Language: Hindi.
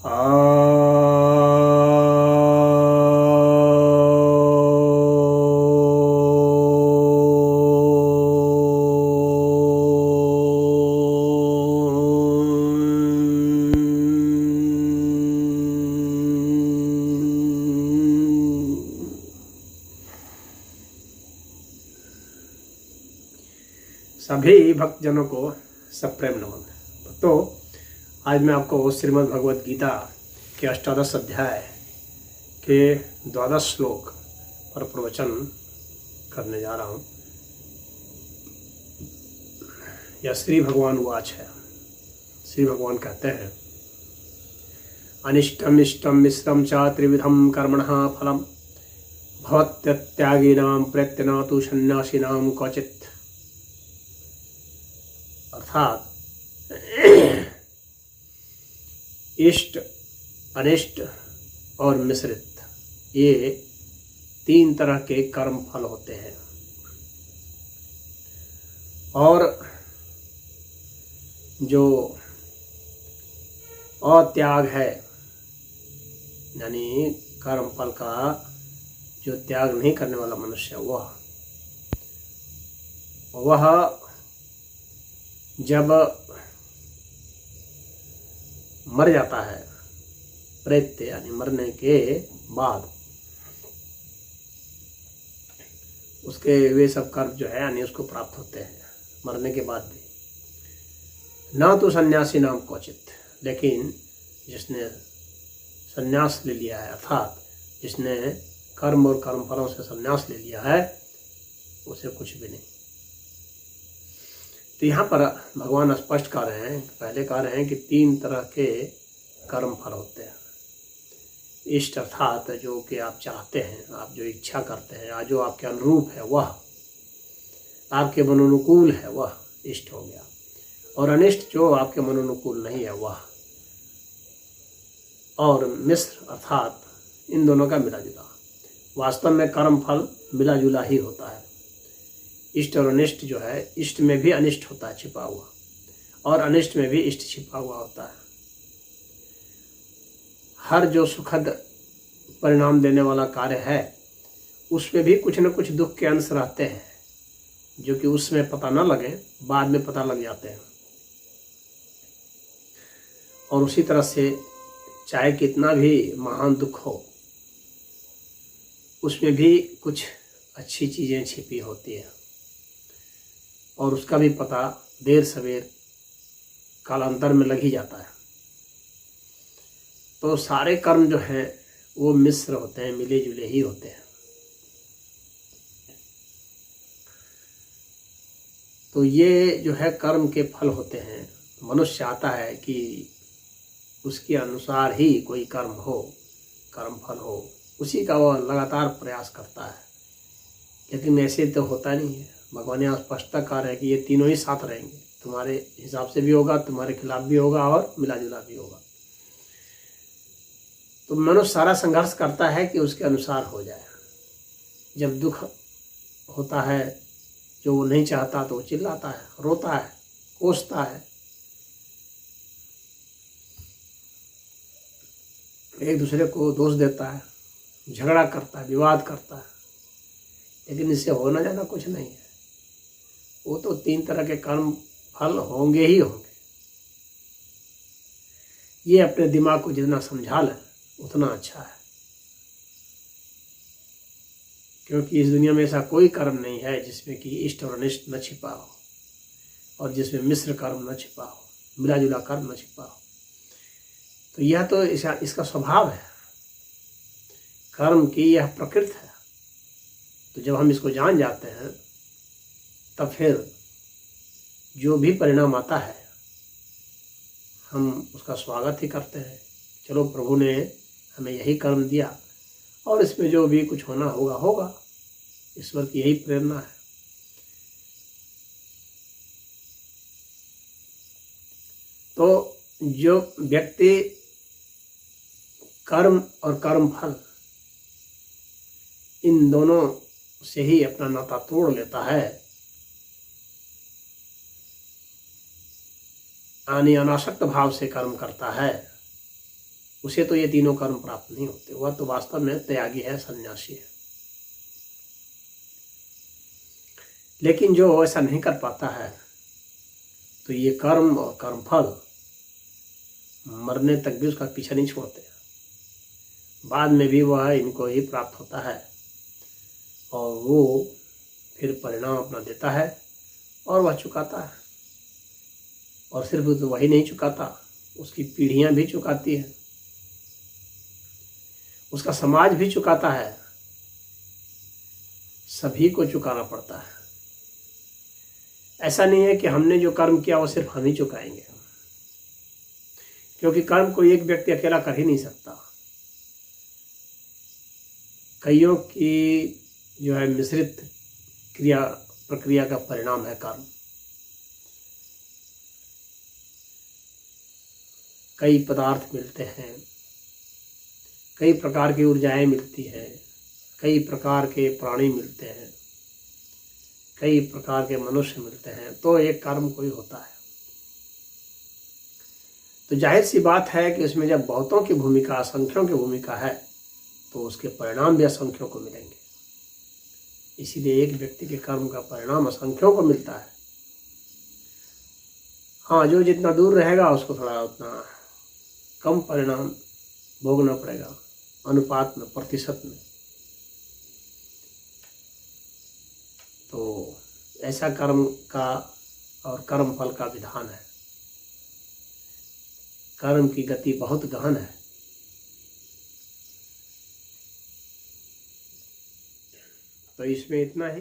सभी भक्तजनों को सप्रेम नमन। तो आज मैं आपको श्रीमद् भगवद गीता के 18 अध्याय के 12 श्लोक पर प्रवचन करने जा रहा हूँ। यह श्री भगवान वाच है। श्री भगवान कहते हैं, अनिष्टम इष्टम मिश्रम च त्रिविधम कर्मणः फलम भवत्यत्यागिनां प्रत्यनातु सन्यासिनां क्वचित्। अर्थात इष्ट, अनिष्ट और मिश्रित, ये 3 तरह के कर्म फल होते हैं। और जो अत्याग है, यानी कर्म फल का जो त्याग नहीं करने वाला मनुष्य, वह जब मर जाता है, प्रेत्य यानी मरने के बाद, उसके वे सब कर्म जो है यानी उसको प्राप्त होते हैं मरने के बाद भी। ना तो सन्यासी नाम क्वचित, लेकिन जिसने सन्यास ले लिया है, अर्थात जिसने कर्म और कर्म फलों से सन्यास ले लिया है, उसे कुछ भी नहीं। तो यहाँ पर भगवान स्पष्ट कर रहे हैं, पहले कह रहे हैं कि 3 तरह के कर्म फल होते हैं। इष्ट अर्थात जो कि आप चाहते हैं, आप जो इच्छा करते हैं, जो आपके अनुरूप है, वह आपके मनोनुकूल है, वह इष्ट हो गया। और अनिष्ट जो आपके मनोनुकूल नहीं है, वह। और मिश्र अर्थात इन दोनों का मिला जुला। वास्तव में कर्म फल मिला जुला ही होता है। इष्ट और अनिष्ट जो है, इष्ट में भी अनिष्ट होता है छिपा हुआ, और अनिष्ट में भी इष्ट छिपा हुआ होता है। हर जो सुखद परिणाम देने वाला कार्य है, उसमें भी कुछ न कुछ दुख के अंश रहते हैं, जो कि उसमें पता न लगे, बाद में पता लग जाते हैं। और उसी तरह से चाहे कितना भी महान दुख हो, उसमें भी कुछ अच्छी चीज़ें छिपी होती हैं, और उसका भी पता देर सवेर कालांतर में लग ही जाता है। तो सारे कर्म जो हैं वो मिश्र होते हैं, मिले जुले ही होते हैं। तो ये जो है कर्म के फल होते हैं। मनुष्य चाहता है कि उसके अनुसार ही कोई कर्म हो, कर्म फल हो, उसी का वह लगातार प्रयास करता है। लेकिन ऐसे तो होता नहीं है। भगवान यहाँ स्पष्टता कह रहे हैं कि ये तीनों ही साथ रहेंगे। तुम्हारे हिसाब से भी होगा, तुम्हारे खिलाफ भी होगा, और मिला जुला भी होगा। तो मनुष्य सारा संघर्ष करता है कि उसके अनुसार हो जाए। जब दुख होता है जो वो नहीं चाहता, तो वो चिल्लाता है, रोता है, कोसता है, एक दूसरे को दोष देता है, झगड़ा करता है, विवाद करता है। लेकिन इससे होना जाना कुछ नहीं है। वो तो 3 तरह के कर्म फल होंगे ही होंगे। ये अपने दिमाग को जितना समझा लें उतना अच्छा है, क्योंकि इस दुनिया में ऐसा कोई कर्म नहीं है जिसमें कि इष्ट और अनिष्ट न छिपा हो, और जिसमें मिश्र कर्म न छिपा हो, मिला जुला कर्म न छिपा हो। तो यह तो इसका स्वभाव है, कर्म की यह प्रकृति है। तो जब हम इसको जान जाते हैं, तब फिर जो भी परिणाम आता है, हम उसका स्वागत ही करते हैं। चलो, प्रभु ने हमें यही कर्म दिया, और इसमें जो भी कुछ होना होगा होगा। ईश्वर की यही प्रेरणा है। तो जो व्यक्ति कर्म और कर्म फल इन दोनों से ही अपना नाता तोड़ लेता है, यानी अनासक्त भाव से कर्म करता है, उसे तो ये तीनों कर्म प्राप्त नहीं होते, वह तो वास्तव में त्यागी है, सन्यासी है। लेकिन जो ऐसा नहीं कर पाता है तो ये कर्म और कर्मफल मरने तक भी उसका पीछा नहीं छोड़ते, बाद में भी वह इनको ही प्राप्त होता है और वो फिर परिणाम अपना देता है और वह चुकाता है। और सिर्फ तो वही नहीं चुकाता, उसकी पीढ़ियां भी चुकाती है, उसका समाज भी चुकाता है, सभी को चुकाना पड़ता है। ऐसा नहीं है कि हमने जो कर्म किया वो सिर्फ हम ही चुकाएंगे, क्योंकि कर्म को एक व्यक्ति अकेला कर ही नहीं सकता। कईयों की जो है मिश्रित क्रिया प्रक्रिया का परिणाम है कर्म। कई पदार्थ मिलते हैं, कई प्रकार की ऊर्जाएं मिलती हैं, कई प्रकार के प्राणी मिलते हैं, कई प्रकार के मनुष्य मिलते हैं, तो एक कर्म कोई होता है। तो जाहिर सी बात है कि इसमें जब बहुतों की भूमिका, असंख्यों की भूमिका है, तो उसके परिणाम भी असंख्यों को मिलेंगे। इसीलिए एक व्यक्ति के कर्म का परिणाम असंख्यों को मिलता है। हाँ, जो जितना दूर रहेगा उसको थोड़ा उतना कम परिणाम भोगना पड़ेगा, अनुपात में, प्रतिशत में। तो ऐसा कर्म का और कर्म फल का विधान है। कर्म की गति बहुत गहन है। तो इसमें इतना ही।